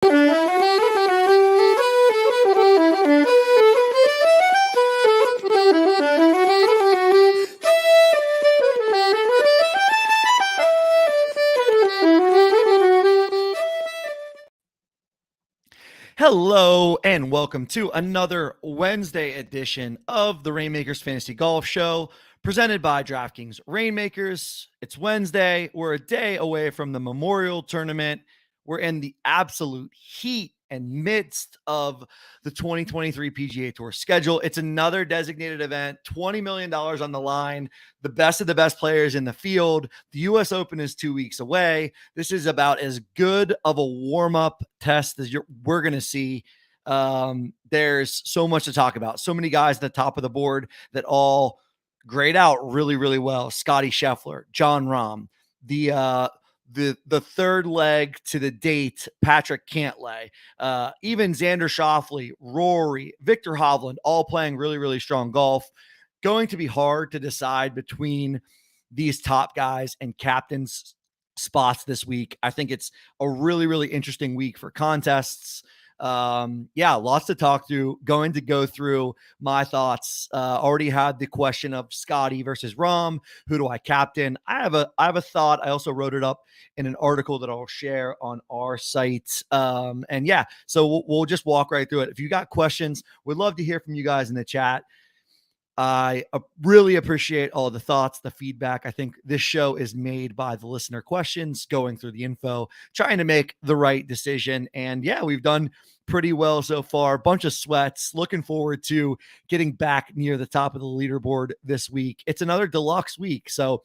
Hello and welcome to another Wednesday edition of the Reignmakers Fantasy Golf Show presented by DraftKings Reignmakers. It's Wednesday. We're a day away from the Memorial Tournament. We're in the absolute heat and midst of the 2023 PGA Tour schedule. It's another designated event, $20 million on the line, the best of the best players in the field. The US Open is 2 weeks away. This is about as good of a warm-up test as we're going to see. There's so much to talk about. So many guys at the top of the board that all grade out really, really well. Scotty Scheffler, John Rahm, the third leg to the date, Patrick Cantlay, even Xander Schauffele, Rory, Victor Hovland, all playing really, really strong golf. Going to be hard to decide between these top guys and captains spots this week. I think it's a really, really interesting week for contests. Lots to talk through. Going to go through my thoughts. Already had the question of Scotty versus Rahm. Who do I captain? I have a thought. I also wrote it up in an article that I'll share on our site. So we'll just walk right through it. If you got questions, we'd love to hear from you guys in the chat. I really appreciate all the thoughts, the feedback. I think this show is made by the listener questions, going through the info, trying to make the right decision. And yeah, we've done pretty well so far. Bunch of sweats. Looking forward to getting back near the top of the leaderboard this week. It's another deluxe week. So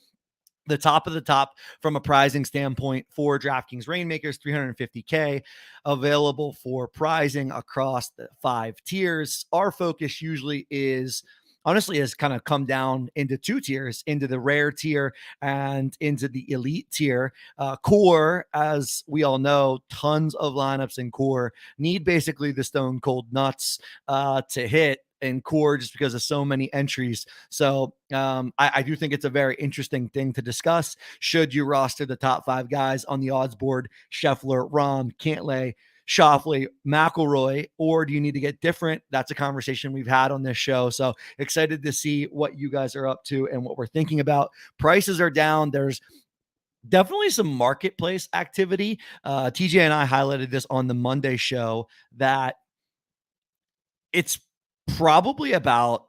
the top of the top from a prizing standpoint for DraftKings Reignmakers, $350K available for prizing across the 5 tiers. Our focus usually has kind of come down into 2 tiers, into the rare tier and into the elite tier. Core, as we all know, tons of lineups in core need basically the stone cold nuts to hit in core just because of so many entries. So I do think it's a very interesting thing to discuss. Should you roster the top 5 guys on the odds board, Scheffler, Rahm, Cantlay, Schauffele, McIlroy, or do you need to get different? That's a conversation we've had on this show. So excited to see what you guys are up to and what we're thinking about. Prices are down. There's definitely some marketplace activity. TJ and I highlighted this on the Monday show that it's probably about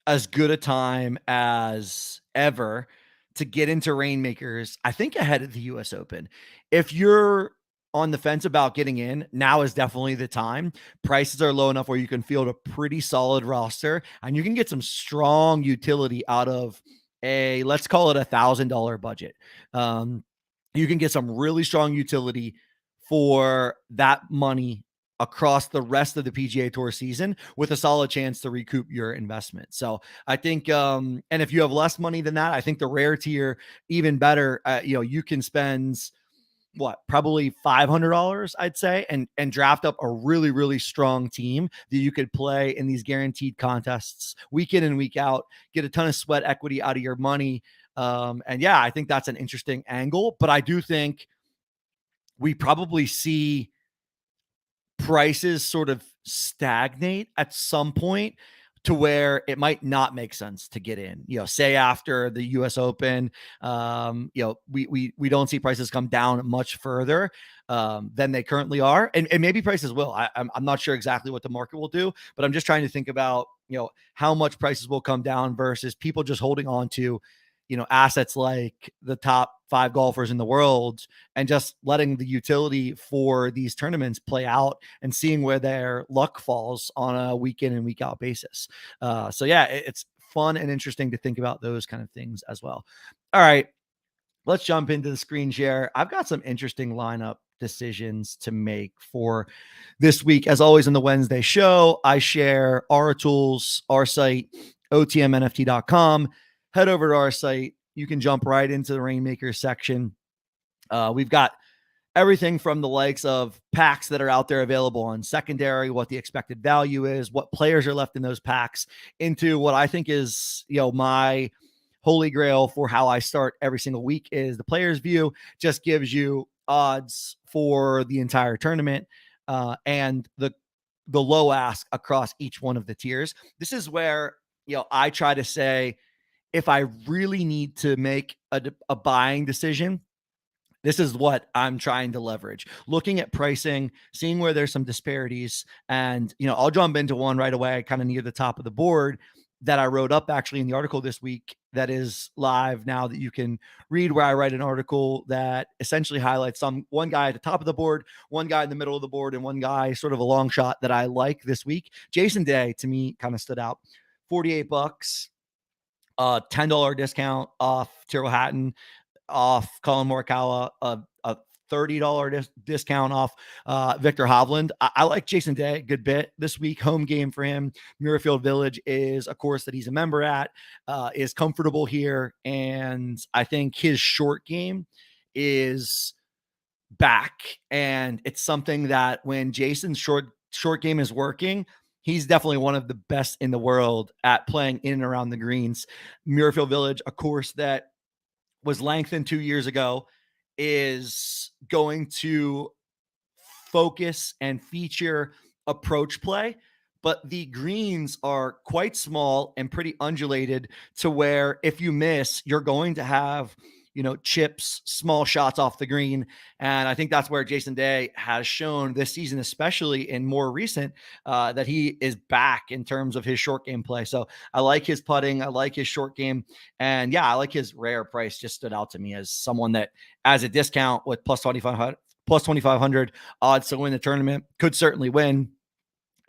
as good a time as ever to get into Reignmakers, I think, ahead of the US Open. If you're on the fence about getting in, now is definitely the time. Prices are low enough where you can field a pretty solid roster and you can get some strong utility out of let's call it $1,000 budget. You can get some really strong utility for that money across the rest of the PGA Tour season with a solid chance to recoup your investment. So I think, and if you have less money than that, I think the rare tier, even better. You can spend probably $500, I'd say, and draft up a really, really strong team that you could play in these guaranteed contests week in and week out, get a ton of sweat equity out of your money. I think that's an interesting angle, but I do think we probably see prices sort of stagnate at some point to where it might not make sense to get in, say after the US Open, we don't see prices come down much further than they currently are. And maybe prices will, I'm not sure exactly what the market will do, but I'm just trying to think about, how much prices will come down versus people just holding on to, assets like the top 5 golfers in the world and just letting the utility for these tournaments play out and seeing where their luck falls on a week in and week out basis. It's fun and interesting to think about those kind of things as well. All right, let's jump into the screen share. I've got some interesting lineup decisions to make for this week. As always on the Wednesday show, I share our tools, our site, otmnft.com. Head over to our site. You can jump right into the Reignmakers section. We've got everything from the likes of packs that are out there available on secondary, what the expected value is, what players are left in those packs, into what I think is, my holy grail for how I start every single week is the player's view. Just gives you odds for the entire tournament, and the low ask across each one of the tiers. This is where, I try to say, if I really need to make a buying decision, this is what I'm trying to leverage. Looking at pricing, seeing where there's some disparities. And, I'll jump into one right away, kind of near the top of the board, that I wrote up actually in the article this week that is live now, that you can read, where I write an article that essentially highlights one guy at the top of the board, one guy in the middle of the board, and one guy sort of a long shot that I like this week. Jason Day, to me, kind of stood out. $48, $10 discount off Tyrrell Hatton, off Colin Morikawa, a $30 discount off Victor Hovland. I like Jason Day a good bit this week. Home game for him. Muirfield Village is a course that he's a member at, is comfortable here. And I think his short game is back. And it's something that when Jason's short game is working, he's definitely one of the best in the world at playing in and around the greens. Muirfield Village, a course that was lengthened 2 years ago, is going to focus and feature approach play, but the greens are quite small and pretty undulated, to where if you miss, you're going to have, chips, small shots off the green. And I think that's where Jason Day has shown this season, especially in more recent, that he is back in terms of his short game play. So I like his putting. I like his short game. And yeah, I like his rare price. Just stood out to me as someone that, as a discount with plus 2,500 odds to win the tournament, could certainly win.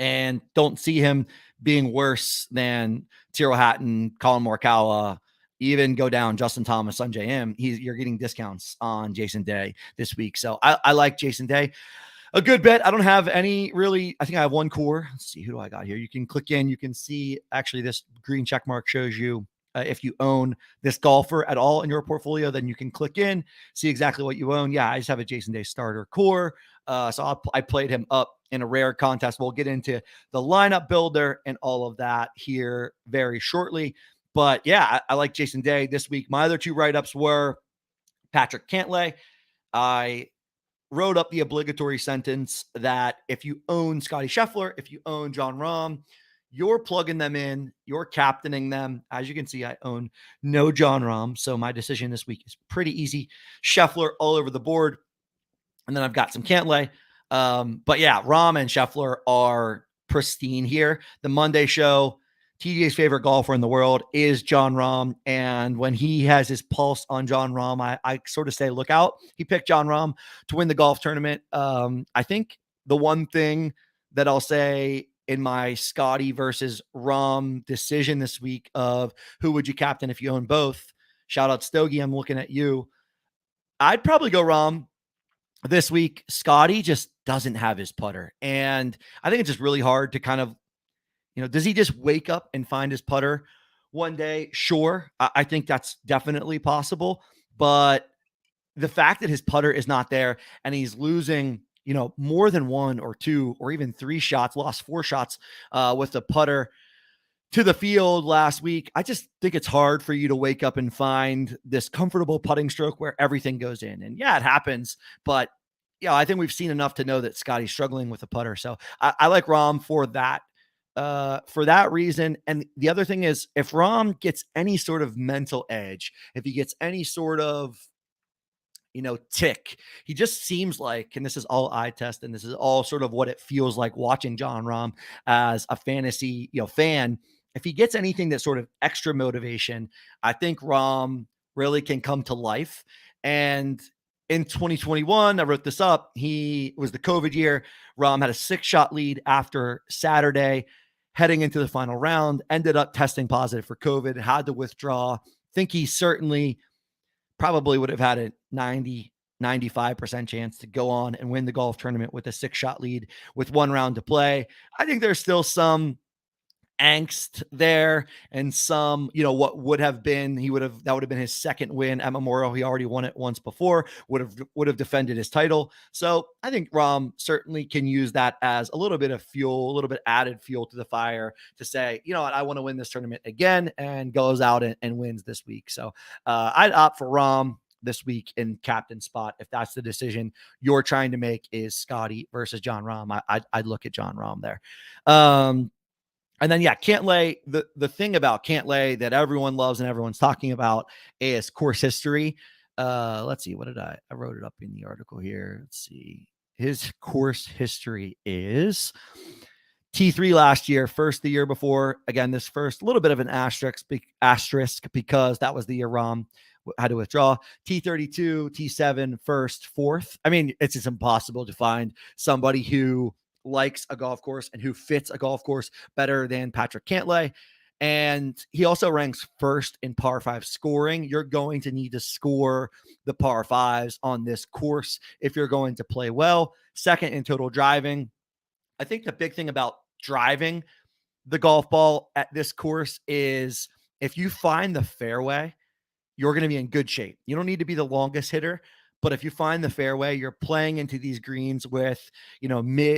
And don't see him being worse than Tyrrell Hatton, Colin Morikawa, even go down Justin Thomas, Sungjae Im. You're getting discounts on Jason Day this week. So I like Jason Day a good bit. I don't have any really. I think I have one core. Let's see, who do I got here? You can click in. You can see, actually, this green check mark shows you if you own this golfer at all in your portfolio. Then you can click in, see exactly what you own. Yeah, I just have a Jason Day starter core. So I played him up in a rare contest. We'll get into the lineup builder and all of that here very shortly. But yeah, I like Jason Day this week. My other two write-ups were Patrick Cantlay. I wrote up the obligatory sentence that if you own Scotty Scheffler, if you own Jon Rahm, you're plugging them in, you're captaining them. As you can see, I own no Jon Rahm, so my decision this week is pretty easy. Scheffler all over the board. And then I've got some Cantlay. But yeah, Rahm and Scheffler are pristine here. The Monday show, TJ's favorite golfer in the world is Jon Rahm. And when he has his pulse on Jon Rahm, I sort of say, look out. He picked Jon Rahm to win the golf tournament. I think the one thing that I'll say in my Scotty versus Rahm decision this week of who would you captain if you own both, shout out Stogie, I'm looking at you. I'd probably go Rahm this week. Scotty just doesn't have his putter. And I think it's just really hard to kind of, does he just wake up and find his putter one day? Sure. I think that's definitely possible. But the fact that his putter is not there and he's losing, more than one or two or even three shots, lost 4 shots with the putter to the field last week, I just think it's hard for you to wake up and find this comfortable putting stroke where everything goes in. And yeah, it happens, but I think we've seen enough to know that Scotty's struggling with the putter. So I like Rahm for that reason. And the other thing is, if Rahm gets any sort of mental edge, if he gets any sort of, tick, he just seems like, and this is all eye test, and this is all sort of what it feels like watching Jon Rahm as a fantasy, fan. If he gets anything that's sort of extra motivation, I think Rahm really can come to life. And in 2021, I wrote this up. He was the COVID year. Rahm had a 6-shot lead after Saturday, heading into the final round, ended up testing positive for COVID, had to withdraw. Think he certainly probably would have had a 95% chance to go on and win the golf tournament with a 6-shot lead with 1 round to play. I think there's still some angst there and some, what would have been, that would have been his second win at Memorial. He already won it once before, would have defended his title. So I think Rahm certainly can use that as a little bit of fuel, a little bit added fuel to the fire to say, what, I want to win this tournament again, and goes out and wins this week. So I'd opt for Rahm this week in captain spot, if that's the decision you're trying to make, is Scotty versus John Rahm. I'd look at John Rahm there. And then, yeah, Cantlay, the thing about Cantlay that everyone loves and everyone's talking about is course history. Let's see, what did I wrote it up in the article here. Let's see. His course history is T3 last year, first the year before. Again, this first, a little bit of an asterisk because that was the year Rahm had to withdraw. T32, T7, first, fourth. I mean, it's just impossible to find somebody who likes a golf course and who fits a golf course better than Patrick Cantlay. And he also ranks first in par five scoring. You're going to need to score the par fives on this course if you're going to play well. Second in total driving. I think the big thing about driving the golf ball at this course is if you find the fairway, you're going to be in good shape. You don't need to be the longest hitter, but if you find the fairway, you're playing into these greens with,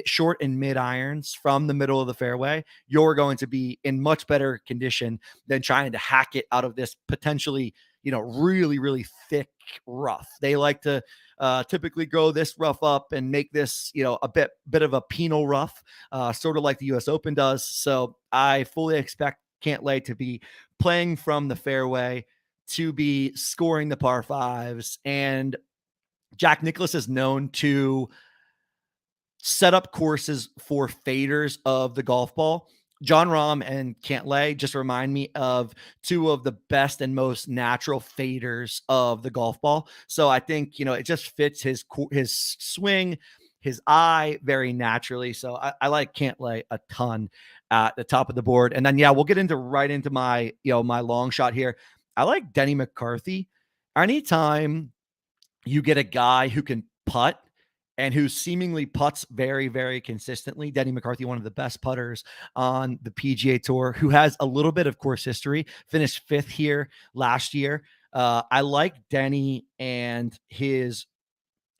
short and mid irons from the middle of the fairway. You're going to be in much better condition than trying to hack it out of this potentially, really, really thick rough. They like to typically grow this rough up and make this, a bit of a penal rough, sort of like the US Open does. So I fully expect Cantlay to be playing from the fairway, to be scoring the par fives. And Jack Nicklaus is known to set up courses for faders of the golf ball. John Rahm and Cantlay just remind me of two of the best and most natural faders of the golf ball. So I think, it just fits his swing, his eye very naturally. So I like Cantlay a ton at the top of the board. And then, we'll get right into my, my long shot here. I like Denny McCarthy. Anytime you get a guy who can putt and who seemingly putts very, very consistently, Denny McCarthy, one of the best putters on the PGA Tour, who has a little bit of course history, finished fifth here last year. I like Denny and his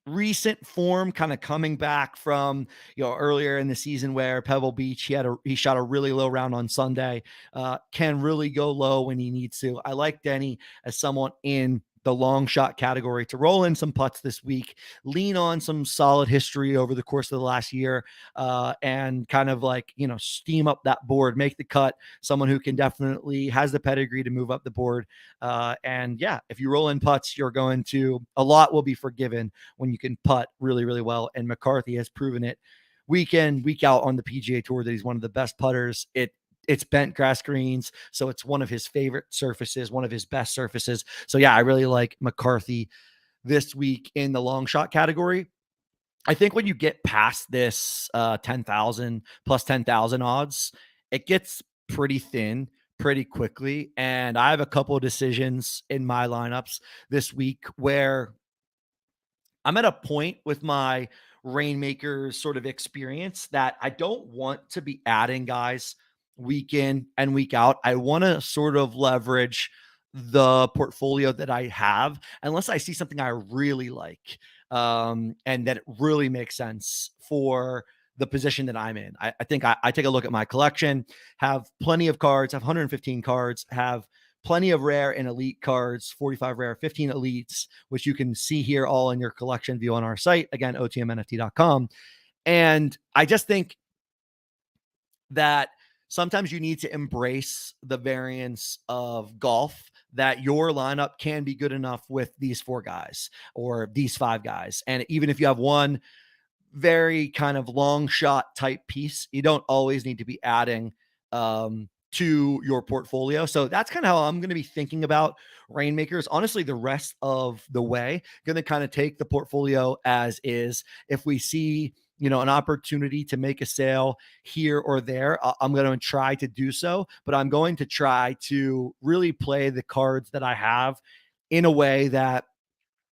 recent form, kind of coming back from earlier in the season where Pebble Beach he shot a really low round on Sunday, can really go low when he needs to. I like Denny as someone in the long shot category to roll in some putts this week, lean on some solid history over the course of the last year, and kind of steam up that board, make the cut. Someone who can definitely has the pedigree to move up the board. And if you roll in putts, a lot will be forgiven when you can putt really, really well. And McCarthy has proven it week in, week out on the PGA Tour that he's one of the best putters. It's bent grass greens, so it's one of his favorite surfaces, one of his best surfaces. So I really like McCarthy this week in the long shot category. I think when you get past this 10,000 plus 10,000 odds, it gets pretty thin pretty quickly. And I have a couple of decisions in my lineups this week where I'm at a point with my Reignmakers sort of experience that I don't want to be adding guys week in and week out. I want to sort of leverage the portfolio that I have unless I see something I really like, and that it really makes sense for the position that I'm in. I think I take a look at my collection, have plenty of cards, have 115 cards, have plenty of rare and elite cards, 45 rare, 15 elites, which you can see here all in your collection view on our site. Again, otmnft.com. And I just think that sometimes you need to embrace the variance of golf, that your lineup can be good enough with these four guys or these five guys. And even if you have one very kind of long shot type piece, you don't always need to be adding to your portfolio. So that's kind of how I'm going to be thinking about Reignmakers. Honestly, the rest of the way, going to kind of take the portfolio as is. If we see, an opportunity to make a sale here or there, I'm going to try to do so, but I'm going to try to really play the cards that I have in a way that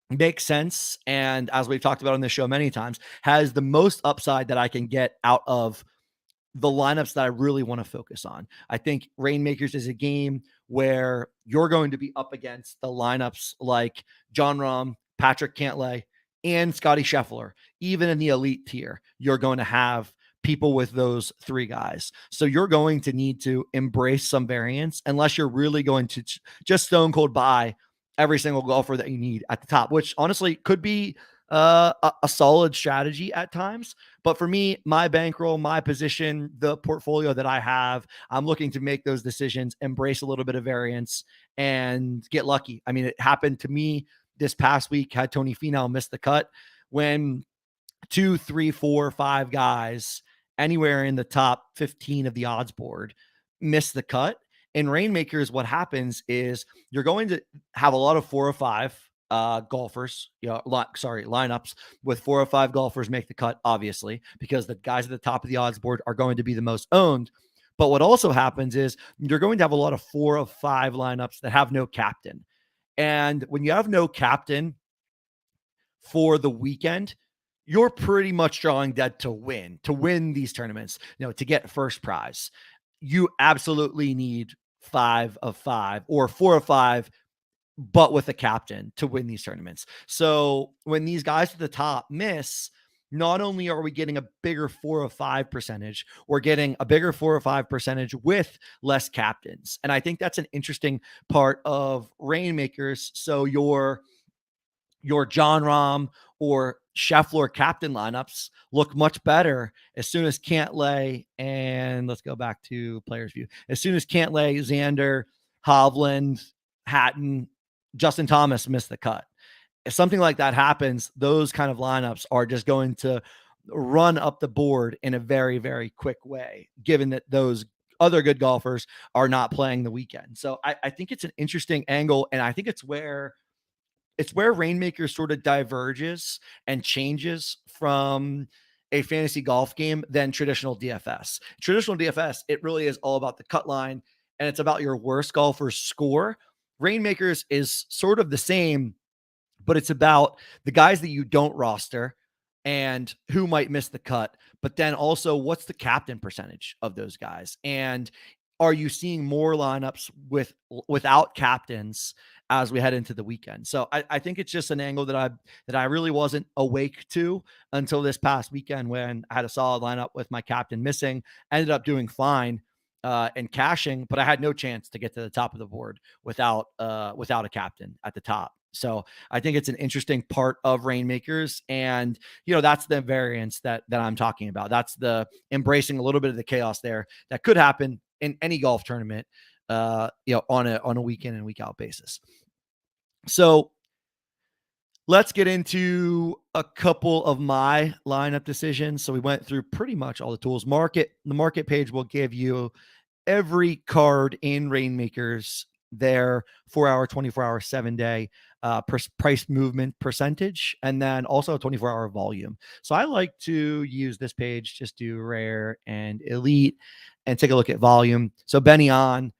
makes sense. And as we've talked about on this show many times, has the most upside that I can get out of the lineups that I really want to focus on. I think Reignmakers is a game where you're going to be up against the lineups like John Rahm, Patrick Cantlay, and Scotty Scheffler. Even in the elite tier, you're going to have people with those three guys. So you're going to need to embrace some variance unless you're really going to just stone cold buy every single golfer that you need at the top, which honestly could be a solid strategy at times. But for me, my bankroll, my position, the portfolio that I have, I'm looking to make those decisions, embrace a little bit of variance, and get lucky. I mean, it happened to me this past week. Had Tony Finau miss the cut when 2, 3, 4, 5 guys anywhere in the top 15 of the odds board miss the cut. In Reignmakers, what happens is you're going to have a lot of 4 or 5 golfers, lineups with 4 or 5 golfers make the cut, obviously, because the guys at the top of the odds board are going to be the most owned. But what also happens is you're going to have a lot of 4 or 5 lineups that have no captain. And when you have no captain for the weekend, you're pretty much drawing dead to win these tournaments, to get first prize. You absolutely need 5 of 5 or 4 of 5, but with a captain to win these tournaments. So when these guys at the top miss, not only are we getting a bigger 4 of 5 percentage, we're getting a bigger 4 or 5 percentage with less captains. And I think that's an interesting part of Reignmakers. So your John Rahm or Scheffler captain lineups look much better as soon as Cantlay, and let's go back to players view. As soon as Cantlay, Xander, Hovland, Hatton, Justin Thomas miss the cut. If something like that happens, those kind of lineups are just going to run up the board in a very, very quick way, given that those other good golfers are not playing the weekend. So I think it's an interesting angle, and I think it's where Reignmakers sort of diverges and changes from a fantasy golf game than traditional DFS. Traditional DFS, it really is all about the cut line and it's about your worst golfer's score. Reignmakers is sort of the same, but it's about the guys that you don't roster and who might miss the cut, but then also what's the captain percentage of those guys? And are you seeing more lineups without captains as we head into the weekend? So I think it's just an angle that I really wasn't awake to until this past weekend when I had a solid lineup with my captain missing, ended up doing fine and cashing, but I had no chance to get to the top of the board without a captain at the top. So I think it's an interesting part of Reignmakers, and that's the variance that I'm talking about. That's the embracing a little bit of the chaos there that could happen in any golf tournament, on a week in and week out basis. So let's get into a couple of my lineup decisions. So we went through pretty much all the tools. The market page will give you every card in Reignmakers, their 4-hour, 24-hour, 7-day price movement percentage, and then also a 24-hour volume. So I like to use this page, just do rare and elite and take a look at volume. So Benny on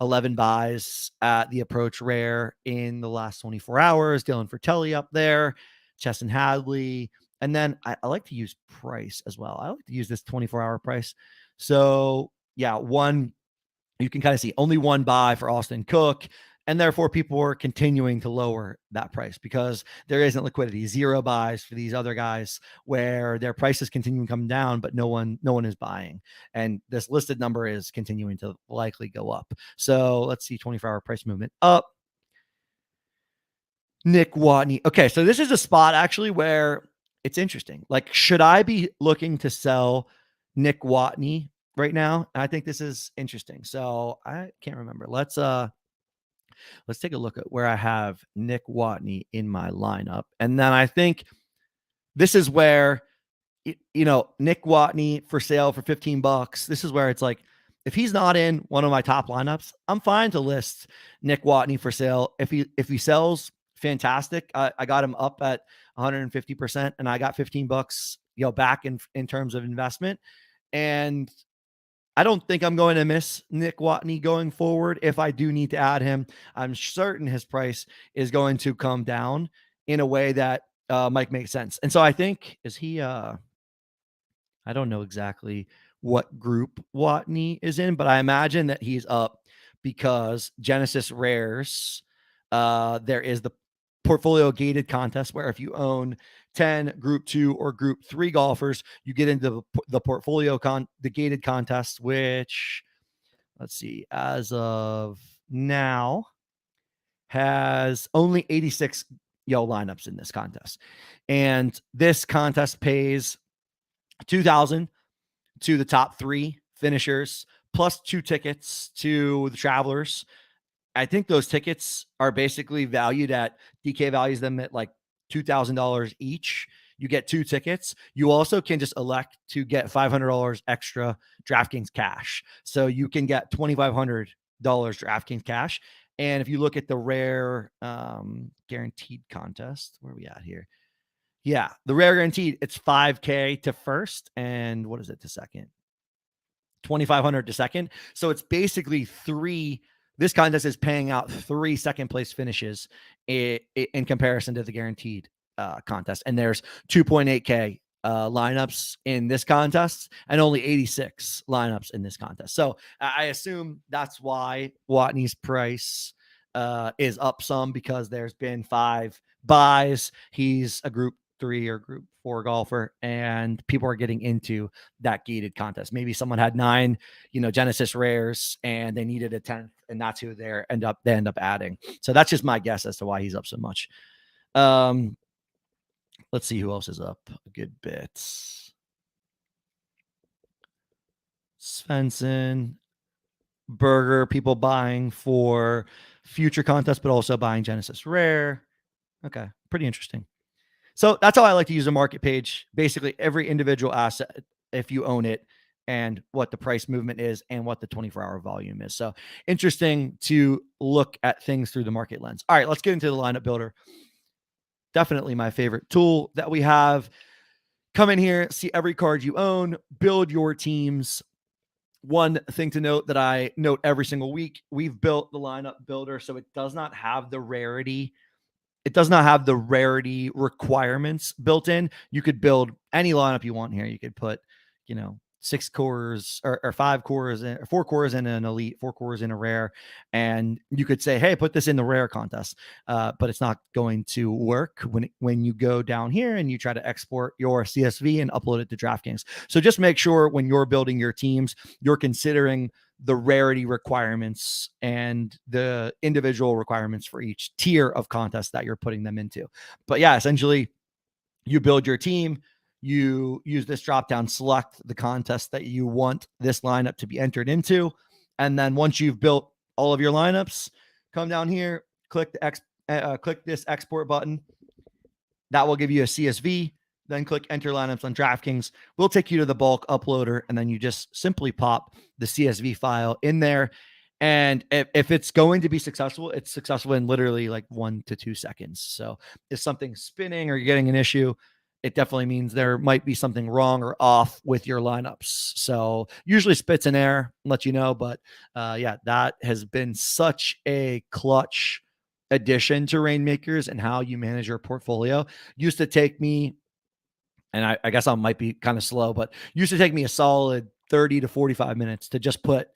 11 buys at the approach rare in the last 24 hours. Dylan Fratelli up there, Chesson Hadley. And then I like to use price as well. I like to use this 24-hour price. So yeah, you can kind of see only one buy for Austin Cook. And therefore, people are continuing to lower that price because there isn't liquidity. 0 buys for these other guys where their prices continue to come down, but no one is buying. And this listed number is continuing to likely go up. So let's see 24-hour price movement up. Nick Watney. Okay, so this is a spot actually where it's interesting. Like, should I be looking to sell Nick Watney right now? I think this is interesting. So I can't remember. Let's take a look at where I have Nick Watney in my lineup. And then I think this is where, Nick Watney for sale for $15. This is where it's like, if he's not in one of my top lineups, I'm fine to list Nick Watney for sale. If he sells, fantastic. I got him up at 150% and I got $15, back in terms of investment. And I don't think I'm going to miss Nick Watney going forward. If I do need to add him, I'm certain his price is going to come down in a way that might make sense. And so I think, is he, I don't know exactly what group Watney is in, but I imagine that he's up because Genesis Rares, there is the portfolio gated contest where if you own 10 group 2 or group 3 golfers, you get into the portfolio the gated contest, which, let's see, as of now has only 86 lineups in this contest. And this contest pays 2,000 to the top 3 finishers plus 2 tickets to the travelers. I think those tickets are basically valued at DK values them at like $2,000 each. You get 2 tickets. You also can just elect to get $500 extra DraftKings cash. So you can get $2,500 DraftKings cash. And if you look at the rare guaranteed contest, where are we at here? Yeah, the rare guaranteed, it's 5K to first. And what is it to second? 2,500 to second. So it's basically 3. This contest is paying out 3 second place finishes in comparison to the guaranteed contest. And there's 2.8K lineups in this contest and only 86 lineups in this contest. So I assume that's why Watney's price is up some, because there's been 5 buys. He's a group 3 or group 4 golfer, and people are getting into that gated contest. Maybe someone had 9, Genesis rares, and they needed a 10th, and that's who they end up adding. So that's just my guess as to why he's up so much. Let's see who else is up a good bit. Svensson, Berger, people buying for future contests, but also buying Genesis rare. Okay, pretty interesting. So that's how I like to use a market page. Basically, every individual asset, if you own it, and what the price movement is and what the 24-hour volume is. So interesting to look at things through the market lens. All right, let's get into the lineup builder. Definitely my favorite tool that we have. Come in here, see every card you own, build your teams. One thing to note that I note every single week, we've built the lineup builder so it does not have the rarity. It does not have the rarity requirements built in. You could build any lineup you want here. You could put, 6 cores or 5 cores, or 4 cores in an elite, 4 cores in a rare. And you could say, hey, put this in the rare contest. But it's not going to work when you go down here and you try to export your CSV and upload it to DraftKings. So just make sure when you're building your teams, you're considering the rarity requirements and the individual requirements for each tier of contest that you're putting them into. But yeah, essentially you build your team, you use this drop down, select the contest that you want this lineup to be entered into. And then once you've built all of your lineups, come down here, click this export button. That will give you a CSV. Then click enter lineups on DraftKings. We'll take you to the bulk uploader, and then you just simply pop the CSV file in there. And if it's going to be successful, it's successful in literally like 1 to 2 seconds. So if something's spinning or you're getting an issue, it definitely means there might be something wrong or off with your lineups. So usually spits an error, let you know. But yeah, that has been such a clutch addition to Reignmakers and how you manage your portfolio. Used to take me, and I guess I might be kind of slow, but used to take me a solid 30 to 45 minutes to just put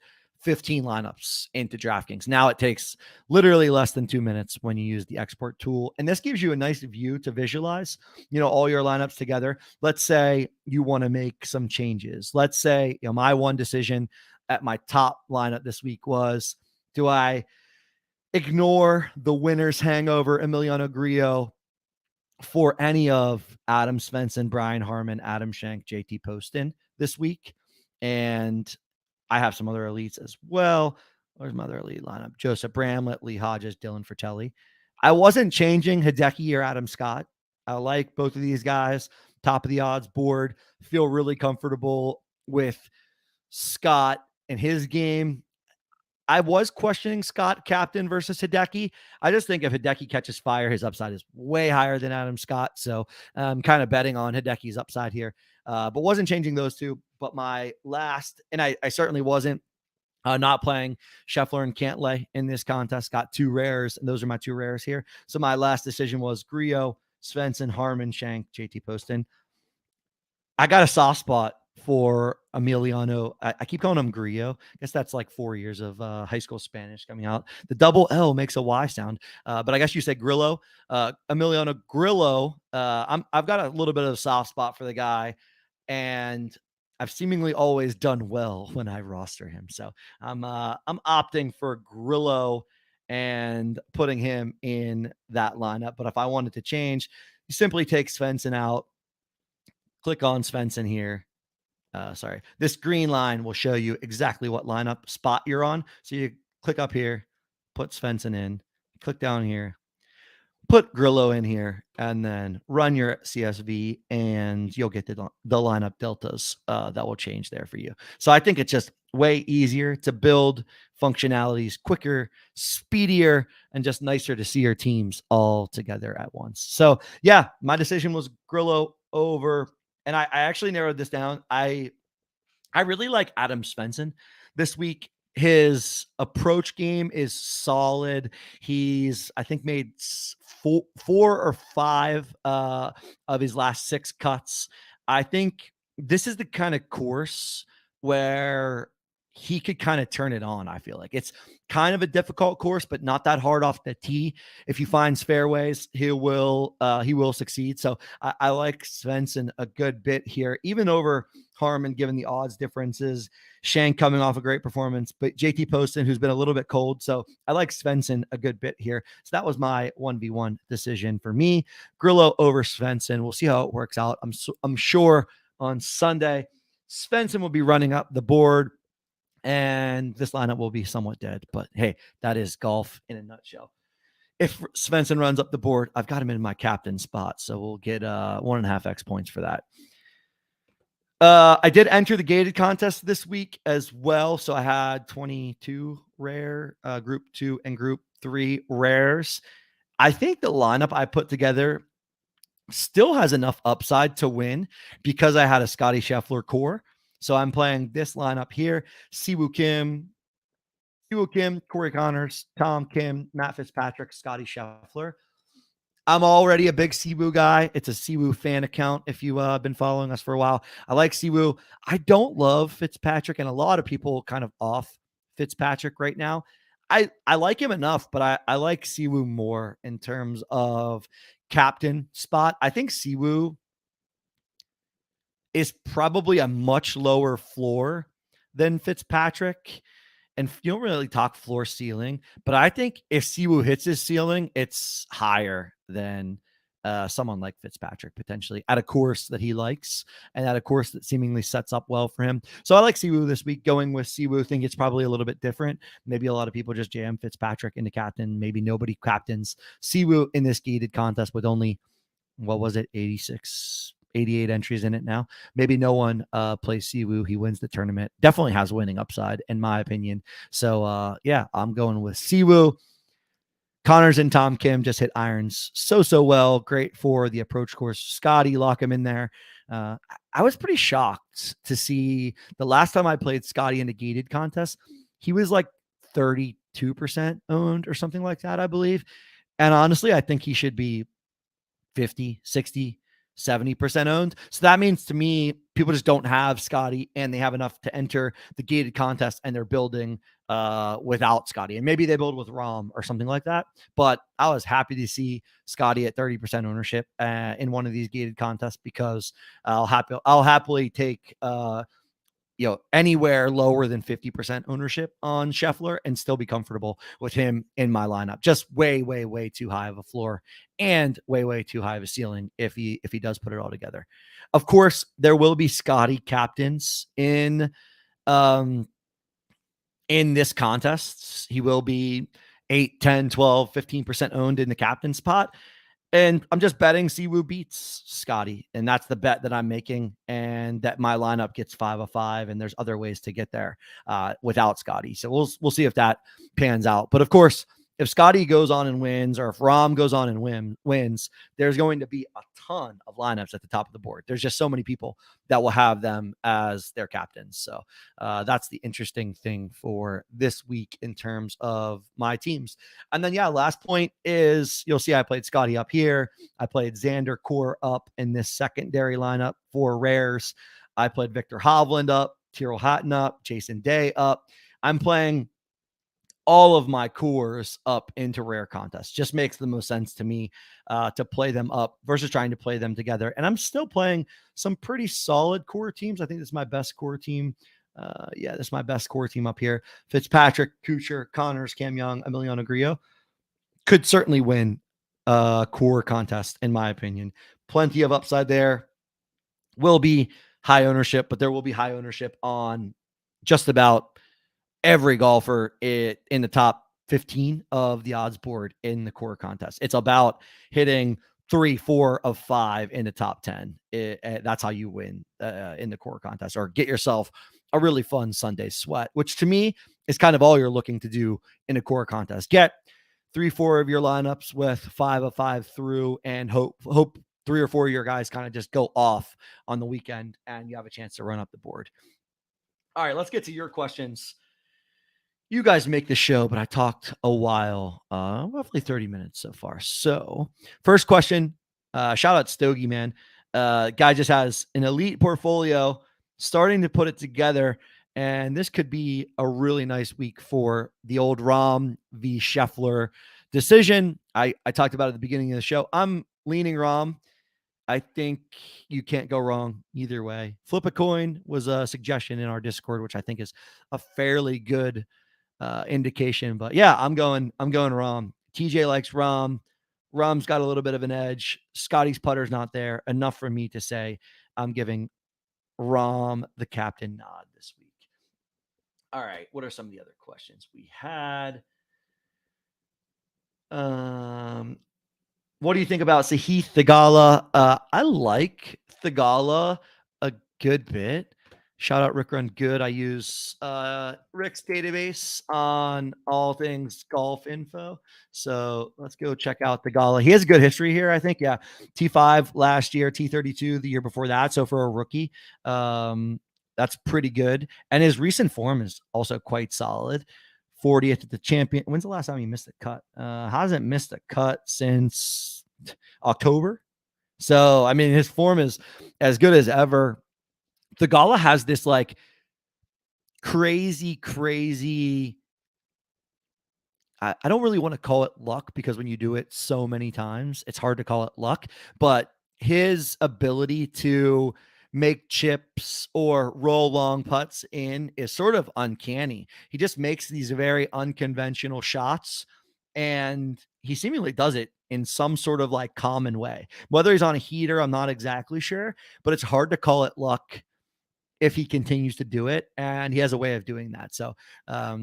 15 lineups into DraftKings. Now it takes literally less than 2 minutes when you use the export tool. And this gives you a nice view to visualize, all your lineups together. Let's say you want to make some changes. Let's say, my one decision at my top lineup this week was, do I ignore the winner's hangover, Emiliano Grillo, for any of Adam Svensson, Brian Harman, Adam Schenk, JT Poston this week? And I have some other elites as well. Where's my other elite lineup? Joseph Bramlett, Lee Hodges, Dylan Fratelli. I wasn't changing Hideki or Adam Scott. I like both of these guys. Top of the odds board. Feel really comfortable with Scott and his game. I was questioning Scott captain versus Hideki. I just think if Hideki catches fire, his upside is way higher than Adam Scott. So I'm kind of betting on Hideki's upside here, but wasn't changing those two. But my last, and I certainly wasn't not playing Scheffler and Cantlay in this contest. Got 2 rares, and those are my 2 rares here. So my last decision was Grillo, Svensson, Harman, Schenk, JT Poston. I got a soft spot for Emiliano. I keep calling him Grillo. I guess that's like 4 years of high school Spanish coming out. The double L makes a Y sound, but I guess you said Grillo. Emiliano Grillo. I've got a little bit of a soft spot for the guy, and I've seemingly always done well when I roster him. So I'm opting for Grillo and putting him in that lineup. But if I wanted to change, you simply take Svensson out, click on Svensson here. This green line will show you exactly what lineup spot you're on. So you click up here, put Svensson in, click down here, put Grillo in here, and then run your CSV, and you'll get the lineup deltas that will change there for you. So I think it's just way easier to build functionalities, quicker, speedier, and just nicer to see your teams all together at once. So yeah, my decision was Grillo over, and I actually narrowed this down. I really like Adam Svensson this week. His approach game is solid. He's, I think, made four or five of his last 6 cuts. I think this is the kind of course where he could kind of turn it on. I feel like it's kind of a difficult course, but not that hard off the tee. If he finds fairways, he will succeed. So I like Svensson a good bit here, even over Harmon, given the odds differences. Shank coming off a great performance, but JT Poston, who's been a little bit cold. So I like Svensson a good bit here. So that was my 1v1 decision for me. Grillo over Svensson. We'll see how it works out. I'm sure on Sunday, Svensson will be running up the board, and this lineup will be somewhat dead. But hey, that is golf in a nutshell. If Svensson runs up the board, I've got him in my captain spot, so we'll get 1.5x points for that. I did enter the gated contest this week as well. So I had 22 rare, group 2 and group 3 rares. I think the lineup I put together still has enough upside to win because I had a Scotty Scheffler core. So I'm playing this lineup here: Siwoo Kim, Corey Connors, Tom Kim, Matt Fitzpatrick, Scotty Scheffler. I'm already a big Siwoo guy. It's a Siwoo fan account if you've been following us for a while. I like Siwoo. I don't love Fitzpatrick, and a lot of people kind of off Fitzpatrick right now. I like him enough, but I like Siwoo more in terms of captain spot. I think Siwoo is probably a much lower floor than Fitzpatrick. And you don't really talk floor ceiling, but I think if Siwoo hits his ceiling, it's higher than someone like Fitzpatrick potentially at a course that he likes and at a course that seemingly sets up well for him. So I like Siwoo this week. Going with Siwoo, think it's probably a little bit different. Maybe a lot of people just jam Fitzpatrick into captain. Maybe nobody captains Siwoo in this gated contest with only, 88 entries in it now. Maybe no one plays Siwoo. He wins the tournament. Definitely has winning upside, in my opinion. So, yeah, I'm going with Siwoo. Connors and Tom Kim just hit irons so well. Great for the approach course. Scotty, lock him in there. I was pretty shocked to see the last time I played Scotty in a gated contest, he was like 32% owned or something like that, I believe. And honestly, I think he should be 50, 60, 70% owned. So that means to me, people just don't have Scotty and they have enough to enter the gated contest and they're building without Scotty. And maybe they build with Rom or something like that. But I was happy to see Scotty at 30% ownership in one of these gated contests because I'll happily take anywhere lower than 50% ownership on Scheffler and still be comfortable with him in my lineup. Just way, way, way too high of a floor and way, way too high of a ceiling if he does put it all together. Of course, there will be Scotty captains in this contest. He will be 8, 10, 12, 15% owned in the captain spot. And I'm just betting Siwoo beats Scotty. And that's the bet that I'm making. And that my lineup gets 5 of 5. And there's other ways to get there without Scotty. So we'll see if that pans out. But of course, if Scotty goes on and wins, or if Rom goes on and wins, there's going to be a ton of lineups at the top of the board. There's just so many people that will have them as their captains. So that's the interesting thing for this week in terms of my teams. And then, last point is you'll see I played Scotty up here. I played Xander Core up in this secondary lineup for rares. I played Victor Hovland up, Tyrrell Hatton up, Jason Day up. I'm playing all of my cores up into rare contests. Just makes the most sense to me to play them up versus trying to play them together. And I'm still playing some pretty solid core teams. I think this is my best core team Yeah, this is my best core team up here. Fitzpatrick, Kuchar, Connors, Cam Young, Emiliano Grillo could certainly win a core contest, in my opinion. Plenty of upside there. Will be high ownership, but there will be high ownership on just about every golfer in the top 15 of the odds board in the core contest. It's about hitting 3, 4 of 5 in the top 10. That's how you win in the core contest, or get yourself a really fun Sunday sweat, which to me is kind of all you're looking to do in a core contest. Get 3, 4 of your lineups with 5 of 5 through, and hope 3 or 4 of your guys kind of just go off on the weekend and you have a chance to run up the board. All right, let's get to your questions. You guys make the show, but I talked a while, roughly 30 minutes so far. So, first question, shout out Stogie, man. Guy just has an elite portfolio, starting to put it together, and this could be a really nice week for the old Rahm v. Scheffler decision. I talked about it at the beginning of the show. I'm leaning Rahm. I think you can't go wrong either way. Flip a coin was a suggestion in our Discord, which I think is a fairly good indication. But yeah, I'm going Rahm. TJ likes Rahm. Rahm's got a little bit of an edge. Scotty's putter's not there. Enough for me to say I'm giving Rahm the captain nod this week. All right. What are some of the other questions we had? What do you think about Sahith Theegala? I like Theegala a good bit. Shout out Rick Run Good. I use Rick's database on all things golf info. So let's go check out Theegala. He has a good history here, I think. Yeah. T5 last year, T32 the year before that. So for a rookie, that's pretty good. And his recent form is also quite solid. 40th at the champion. When's the last time he missed a cut? Hasn't missed a cut since October. So, I mean, his form is as good as ever. Theegala has this like crazy. I don't really want to call it luck, because when you do it so many times, it's hard to call it luck. But his ability to make chips or roll long putts in is sort of uncanny. He just makes these very unconventional shots, and he seemingly does it in some sort of like common way. Whether he's on a heater, I'm not exactly sure, but it's hard to call it luck if he continues to do it, and he has a way of doing that. So, I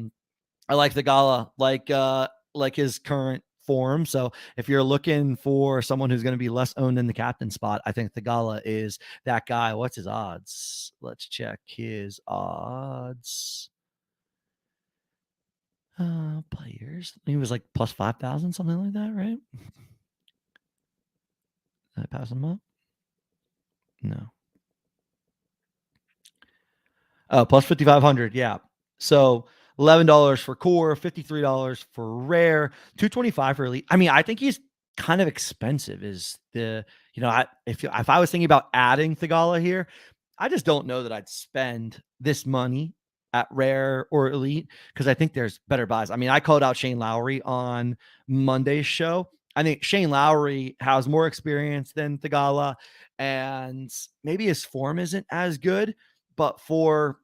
like Theegala, like his current form. So if you're looking for someone who's going to be less owned in the captain spot, I think Theegala is that guy. What's his odds? Let's check his odds. Players. He was like plus 5,000, something like that, right? Did I pass him up? No. Oh, plus 5,500. Yeah. So $11 for core, $53 for rare, $225 for elite. I mean, I think he's kind of expensive. Is the if I was thinking about adding Theegala here, I just don't know that I'd spend this money at rare or elite, because I think there's better buys. I mean, I called out Shane Lowry on Monday's show. I think Shane Lowry has more experience than Theegala, and maybe his form isn't as good, but for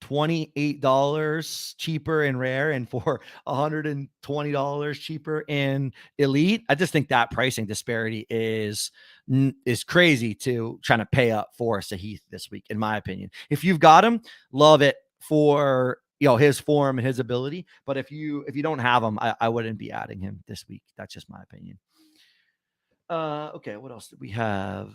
$28 cheaper in rare and for $120 cheaper in elite, I just think that pricing disparity is crazy to trying to pay up for Sahith this week, in my opinion. If you've got him, love it for his form and his ability, but if you don't have him, I wouldn't be adding him this week. That's just my opinion. Okay, what else did we have?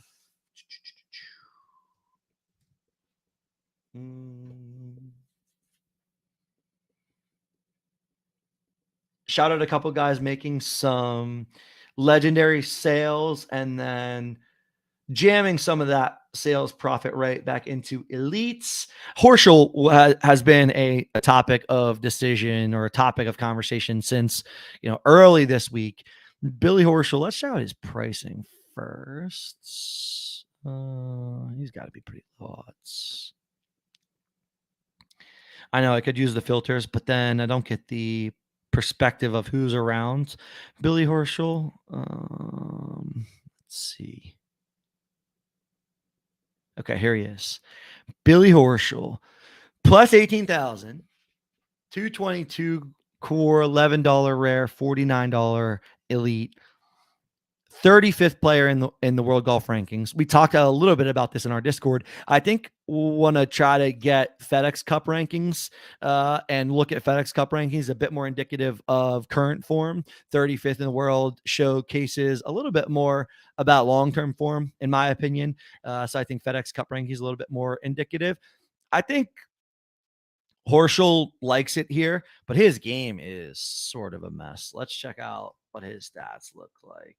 Shout out a couple guys making some legendary sales and then jamming some of that sales profit right back into elites. Horschel has been a topic of decision, or a topic of conversation since early this week. Billy Horschel, let's shout out his pricing first. He's got to be pretty low odds. I know I could use the filters, but then I don't get the perspective of who's around Billy Horschel. Let's see. Okay, here he is. Billy Horschel, plus 18,000, 222 core, $11 rare, $49 elite, 35th player in the world golf rankings. We talked a little bit about this in our Discord. I think we'll want to try to get FedEx Cup rankings and look at FedEx Cup rankings a bit more indicative of current form. 35th in the world showcases a little bit more about long-term form, in my opinion. So I think FedEx Cup rankings a little bit more indicative. I think Horschel likes it here, but his game is sort of a mess. Let's check out what his stats look like.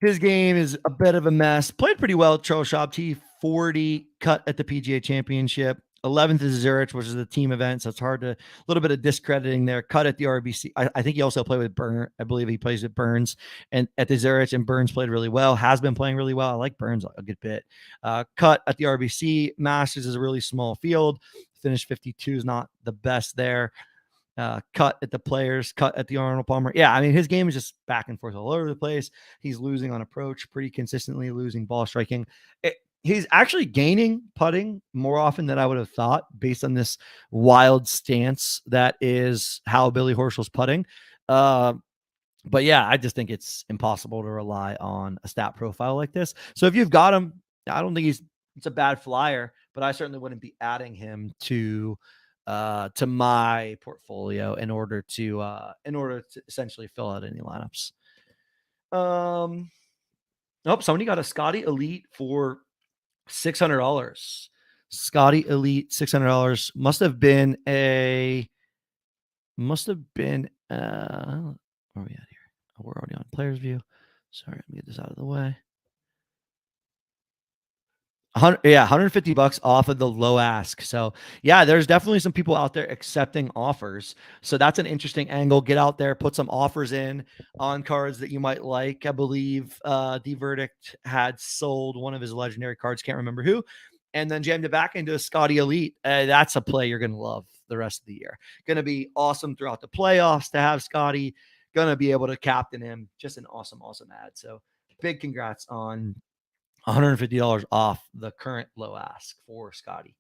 His game is a bit of a mess. Played pretty well at Charles Schwab T40, cut at the PGA Championship. 11th is Zurich, which is a team event, so it's hard to a little bit of discrediting there. Cut at the RBC. I think he also played with Burns. I believe he plays with Burns and at the Zurich, and Burns played really well. Has been playing really well. I like Burns a good bit. Cut at the RBC. Masters is a really small field. Finished 52 is not the best there. Cut at the players, cut at the Arnold Palmer. Yeah, I mean, his game is just back and forth all over the place. He's losing on approach pretty consistently, losing ball striking. He's actually gaining putting more often than I would have thought based on this wild stance that is how Billy Horschel's putting. But yeah, I just think it's impossible to rely on a stat profile like this. So if you've got him, I don't think it's a bad flyer, but I certainly wouldn't be adding him to my portfolio in order to essentially fill out any lineups. Somebody got a Scotty Elite for $600. Scotty Elite $600 must have been where are we at here? Oh, we're already on players view. Sorry, let me get this out of the way. 150 bucks off of the low ask. So yeah, there's definitely some people out there accepting offers. So that's an interesting angle. Get out there, put some offers in on cards that you might like. I believe D Verdict had sold one of his legendary cards, can't remember who, and then jammed it back into a Scotty Elite. That's a play you're gonna love the rest of the year. Gonna be awesome throughout the playoffs to have Scotty. Gonna be able to captain him. Just an awesome ad. So big congrats on $150 off the current low ask for Scotty.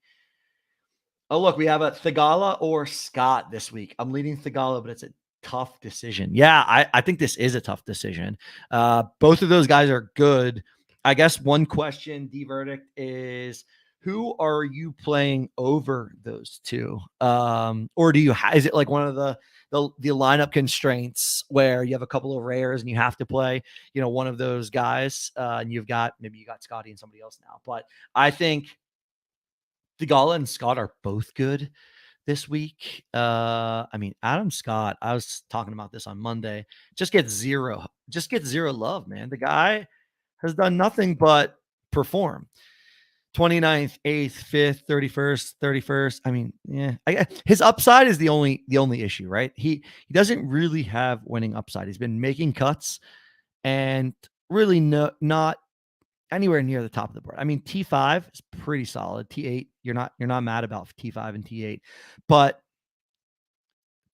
Oh, look, we have a Thigala or Scott this week. I'm leading Thigala, but it's a tough decision. Yeah, I think this is a tough decision. Both of those guys are good. I guess one question, D Verdict, is who are you playing over those two? Or do you is it like one of the lineup constraints where you have a couple of rares and you have to play, one of those guys, and maybe you got Scotty and somebody else now. But I think Thigala and Scott are both good this week. I mean, Adam Scott, I was talking about this on Monday, just gets zero love, man. The guy has done nothing but perform. 29th, 8th, 5th, 31st, 31st. I mean, yeah. His upside is the only issue, right? He doesn't really have winning upside. He's been making cuts and really not anywhere near the top of the board. I mean, T5 is pretty solid. T8, you're not mad about T5 and T8. But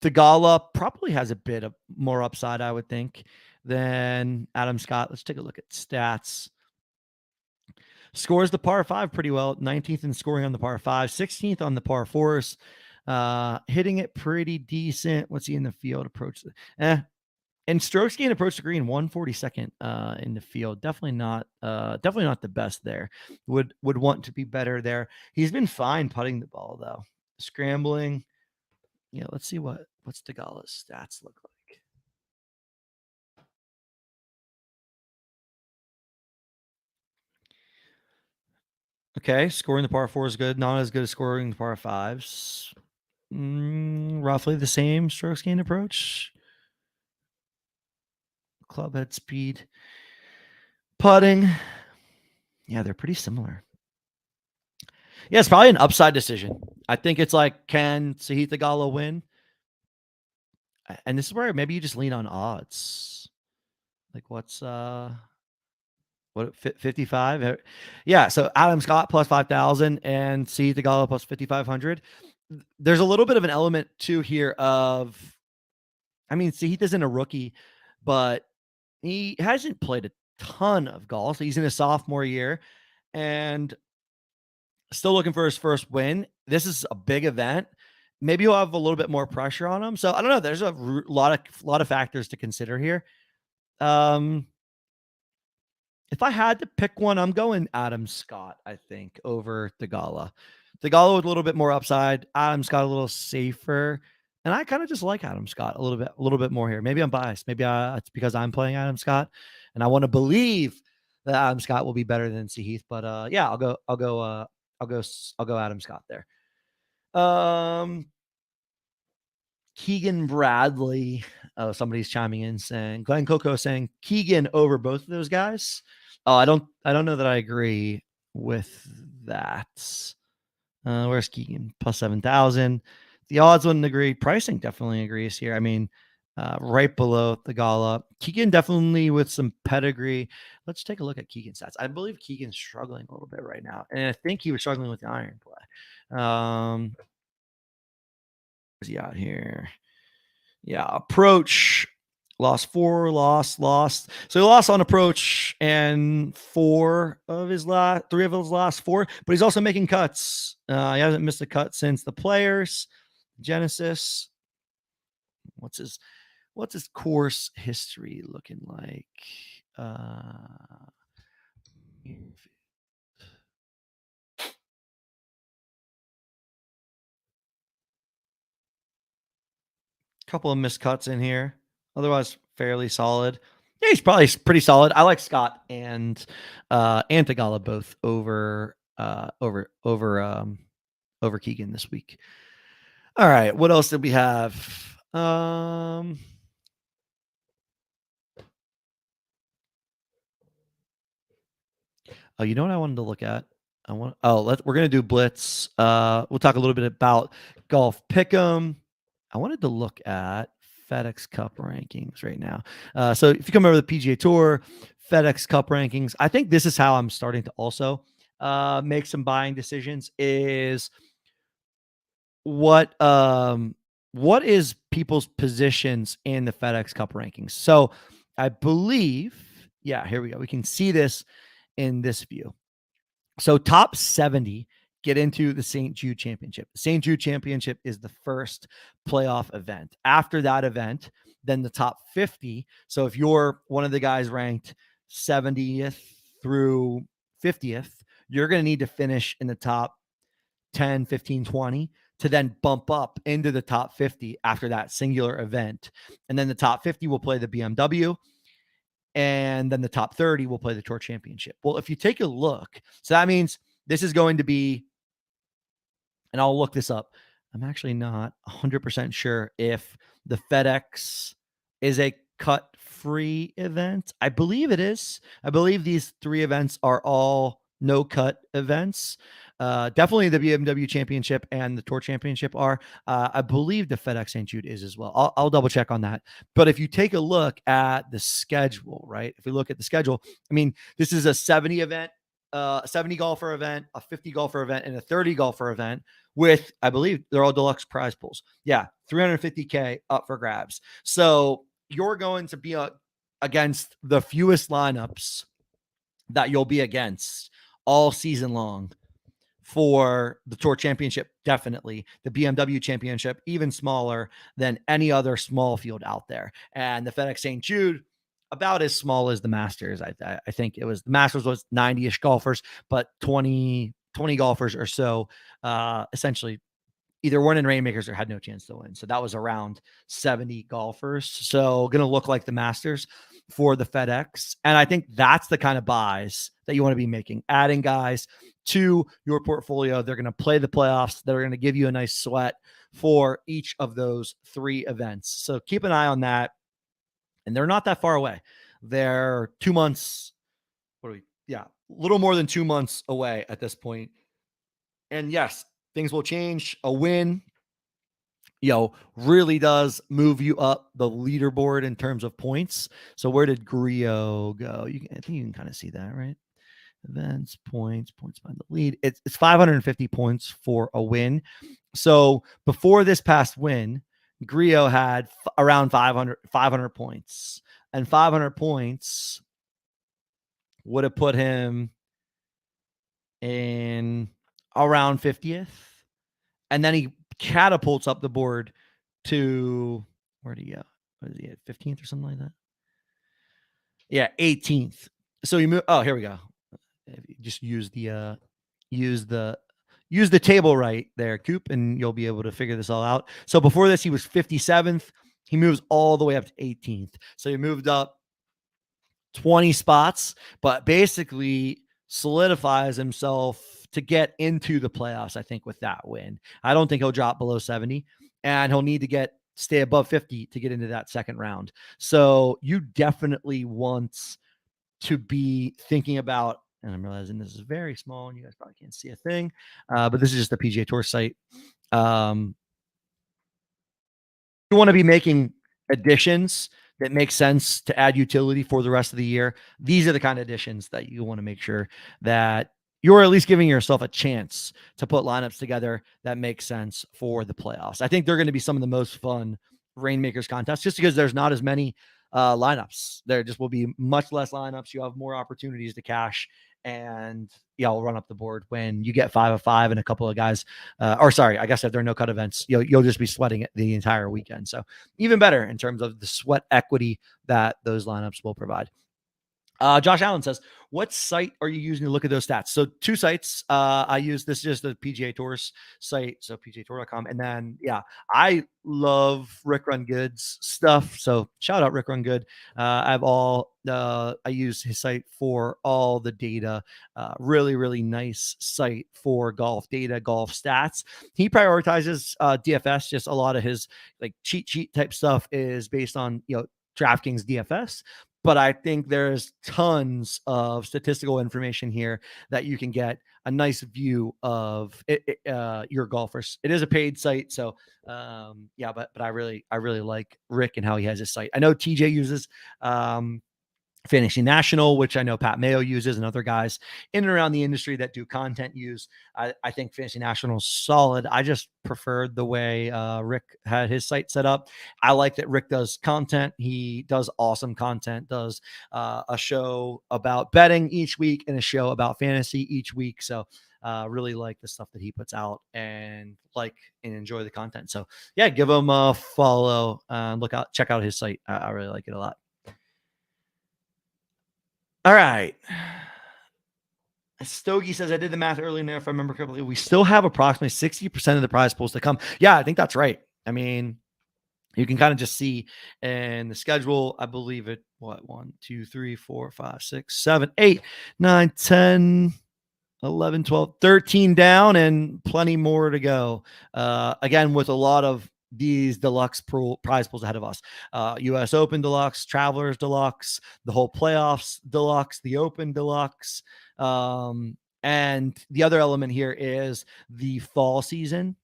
Thigala probably has a bit of more upside, I would think, than Adam Scott. Let's take a look at stats. Scores the par 5 pretty well, 19th in scoring on the par 5, 16th on the par 4s, hitting it pretty decent. What's he in the field? Approach and strokes gain approach to green, 142nd in the field. Definitely not the best there. Would want to be better there. He's been fine putting the ball though. Scrambling. Let's see what's Thigala's stats look like. Okay, scoring the par 4 is good. Not as good as scoring the par 5s. Roughly the same strokes gained approach. Club head speed. Putting. Yeah, they're pretty similar. Yeah, it's probably an upside decision. I think it's like, can Sahith Thigala win? And this is where maybe you just lean on odds. Like what's 55? Yeah, so Adam Scott plus 5,000 and Sahith Thigala plus 5,500. There's a little bit of an element too here of, I mean, Sahith isn't a rookie, but he hasn't played a ton of golf. He's in his sophomore year, and Still looking for his first win. This is a big event. Maybe he'll have a little bit more pressure on him. So I don't know. There's a lot of factors to consider here. Um, if I had to pick one, I'm going Adam Scott, I think, over Tagala. Tagala with a little bit more upside. Adam Scott a little safer. And I kind of just like Adam Scott a little bit more here. Maybe I'm biased. Maybe it's because I'm playing Adam Scott and I want to believe that Adam Scott will be better than Heath. But yeah, I'll go Adam Scott there. Keegan Bradley. Oh, somebody's chiming in saying Glenn Coco saying Keegan over both of those guys. Oh, I don't know that I agree with that. Where's Keegan? Plus 7,000. The odds wouldn't agree. Pricing definitely agrees here. I mean, right below the Gala. Keegan definitely with some pedigree. Let's take a look at Keegan's stats. I believe Keegan's struggling a little bit right now. And I think he was struggling with the iron play. Where's he out here? Yeah, approach. Lost 4, lost. So he lost on approach and 3 of his last 4, but he's also making cuts. He hasn't missed a cut since the Players, Genesis. What's his course history looking like? Couple of missed cuts in here. Otherwise, fairly solid. Yeah, he's probably pretty solid. I like Scott and Tagala both over Keegan this week. All right, what else did we have? Oh, you know what I wanted to look at? We're gonna do Blitz. We'll talk a little bit about golf pick'em. I wanted to look at FedEx Cup rankings right now. So if you come over to the PGA Tour, FedEx Cup rankings, I think this is how I'm starting to also make some buying decisions. Is what is people's positions in the FedEx Cup rankings? So I believe, yeah, here we go. We can see this in this view. So top 70 get into the St. Jude Championship. The St. Jude Championship is the first playoff event. After that event, then the top 50. So if you're one of the guys ranked 70th through 50th, you're going to need to finish in the top 10, 15, 20 to then bump up into the top 50 after that singular event. And then the top 50 will play the BMW. And then the top 30 will play the Tour Championship. Well, if you take a look, so that means this is going to be, and I'll look this up. I'm actually not 100% sure if the FedEx is a cut-free event. I believe it is. I believe these 3 events are all no-cut events. Definitely the BMW Championship and the Tour Championship are. I believe the FedEx St. Jude is as well. I'll double check on that. But if you take a look at the schedule, right? If we look at the schedule, I mean, this is a 70 event, a 70 golfer event, a 50 golfer event, and a 30 golfer event with, I believe they're all deluxe prize pools. Yeah, $350K up for grabs. So you're going to be against the fewest lineups that you'll be against all season long for the Tour Championship, definitely. The BMW Championship, even smaller than any other small field out there. And the FedEx St. Jude, about as small as the Masters. I think it was, the Masters was 90-ish golfers, but 20 golfers or so essentially either won in Reignmakers or had no chance to win. So that was around 70 golfers. So going to look like the Masters for the FedEx. And I think that's the kind of buys that you want to be making, adding guys to your portfolio. They're going to play the playoffs. They're going to give you a nice sweat for each of those 3 events. So keep an eye on that. And they're not that far away. They're 2 months. A little more than 2 months away at this point. And yes, things will change. A win, really does move you up the leaderboard in terms of points. So where did Griot go? I think you can kind of see that, right? Events, points behind the lead. It's 550 points for a win. So before this past win, Griot had around 500 points. And 500 points would have put him in around 50th, and then he catapults up the board to where do you go? What is he at 15th or something like that? Yeah, 18th. So you move. Oh, here we go. Just use the use the table right there, Coop, and you'll be able to figure this all out. So before this, he was 57th. He moves all the way up to 18th. So he moved up 20 spots, but basically solidifies himself to get into the playoffs, I think, with that win. I don't think he'll drop below 70, and he'll need to stay above 50 to get into that second round. So you definitely want to be thinking about, and I'm realizing this is very small and you guys probably can't see a thing, but this is just the PGA Tour site. You want to be making additions that make sense to add utility for the rest of the year. These are the kind of additions that you want to make sure that you're at least giving yourself a chance to put lineups together that make sense for the playoffs. I think they're going to be some of the most fun Rainmakers contests just because there's not as many lineups. There just will be much less lineups. You have more opportunities to cash, and yeah, I'll run up the board when you get 5 of 5 and a couple of guys, or sorry, I guess if there are no cut events, you'll just be sweating it the entire weekend. So even better in terms of the sweat equity that those lineups will provide. Josh Allen says, what site are you using to look at those stats? So two sites. I use this is just the PGA Tours site, so pgatour.com. And then, yeah, I love Rick Run Good's stuff. So shout out Rick Run Good. I use his site for all the data. Really, really nice site for golf data, golf stats. He prioritizes DFS. Just a lot of his like cheat sheet type stuff is based on, DraftKings DFS. But I think there's tons of statistical information here that you can get a nice view of your golfers. It is a paid site, so yeah. But I really like Rick and how he has his site. I know TJ uses Fantasy National, which I know Pat Mayo uses, and other guys in and around the industry that do content use. I think Fantasy National is solid. I just preferred the way Rick had his site set up. I like that Rick does content. He does awesome content, does a show about betting each week and a show about fantasy each week. So really like the stuff that he puts out and enjoy the content. So yeah, give him a follow. Check out his site. I really like it a lot. All right. Stogie says, I did the math earlier there, if I remember correctly. We still have approximately 60% of the prize pools to come. Yeah, I think that's right. I mean, you can kind of just see in the schedule, I believe it, 1, 2, 3, 4, 5, 6, 7, 8, 9, 10, 11, 12, 13 down and plenty more to go. Again, with a lot of these deluxe prize pools ahead of us. US Open Deluxe, Travelers Deluxe, the whole playoffs Deluxe, the Open Deluxe. And the other element here is the fall season.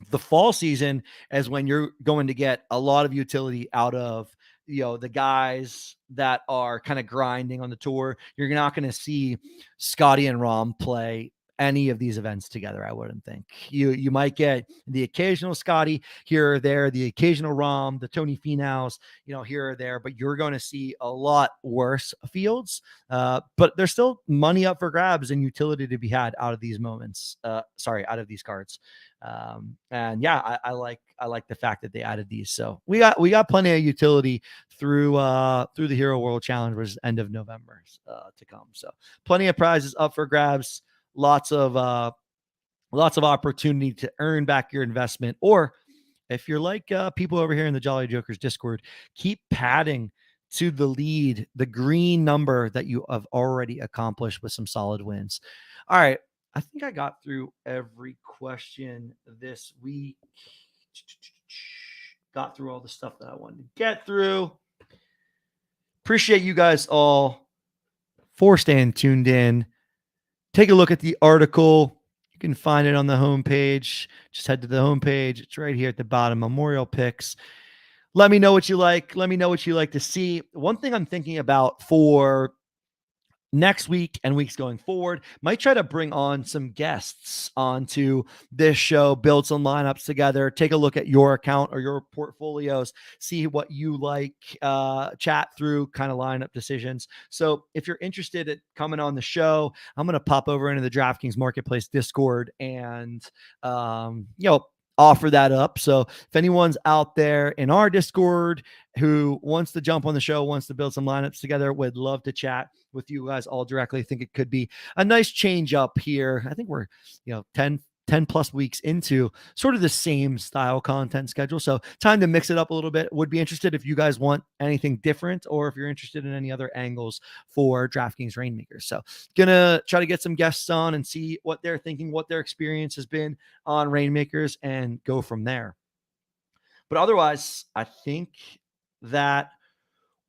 The fall season is when you're going to get a lot of utility out of the guys that are kind of grinding on the tour. You're not going to see Scotty and Rahm play any of these events together. I wouldn't think you might get the occasional Scotty here or there, the occasional Rahm, the Tony Finau's, here or there, but you're going to see a lot worse fields. But there's still money up for grabs and utility to be had out of these moments. Out of these cards. And yeah, I like the fact that they added these. So we got plenty of utility through the Hero World Challenge, which is end of November to come. So plenty of prizes up for grabs. Lots of opportunity to earn back your investment. Or if you're like people over here in the Jolly Jokers Discord, keep padding to the lead, the green number that you have already accomplished with some solid wins. All right. I think I got through every question this week. Got through all the stuff that I wanted to get through. Appreciate you guys all for staying tuned in. Take a look at the article. You can find it on the homepage. Just head to the homepage. It's right here at the bottom, Memorial Picks. Let me know what you like. Let me know what you like to see. One thing I'm thinking about for next week and weeks going forward, might try to bring on some guests onto this show, build some lineups together, take a look at your account or your portfolios, see what you like, chat through kind of lineup decisions. So if you're interested in coming on the show, I'm going to pop over into the DraftKings Marketplace Discord and, offer that up. So if anyone's out there in our Discord who wants to jump on the show, wants to build some lineups together, would love to chat with you guys all directly. I think it could be a nice change up here. I think we're, 10 plus weeks into sort of the same style content schedule. So time to mix it up a little bit. Would be interested if you guys want anything different or if you're interested in any other angles for DraftKings Reignmakers. So gonna try to get some guests on and see what they're thinking, what their experience has been on Reignmakers, and go from there. But otherwise, I think that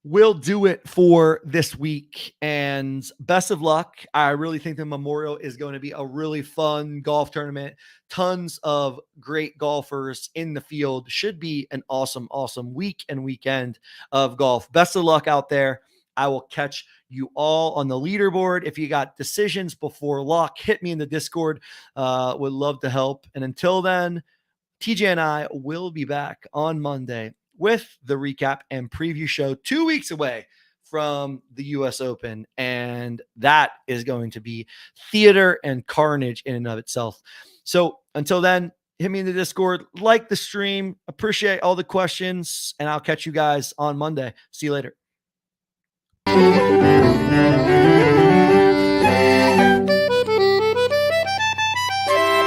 we'll do it for this week. And best of luck. I really think the Memorial is going to be a really fun golf tournament. Tons of great golfers in the field. Should be an awesome, awesome week and weekend of golf. Best of luck out there. I will catch you all on the leaderboard. If you got decisions before lock, hit me in the Discord. Would love to help. And until then, TJ and I will be back on Monday with the recap and preview show 2 weeks away from the US Open. And that is going to be theater and carnage in and of itself. So until then, hit me in the Discord, like the stream, appreciate all the questions, and I'll catch you guys on Monday. See you later.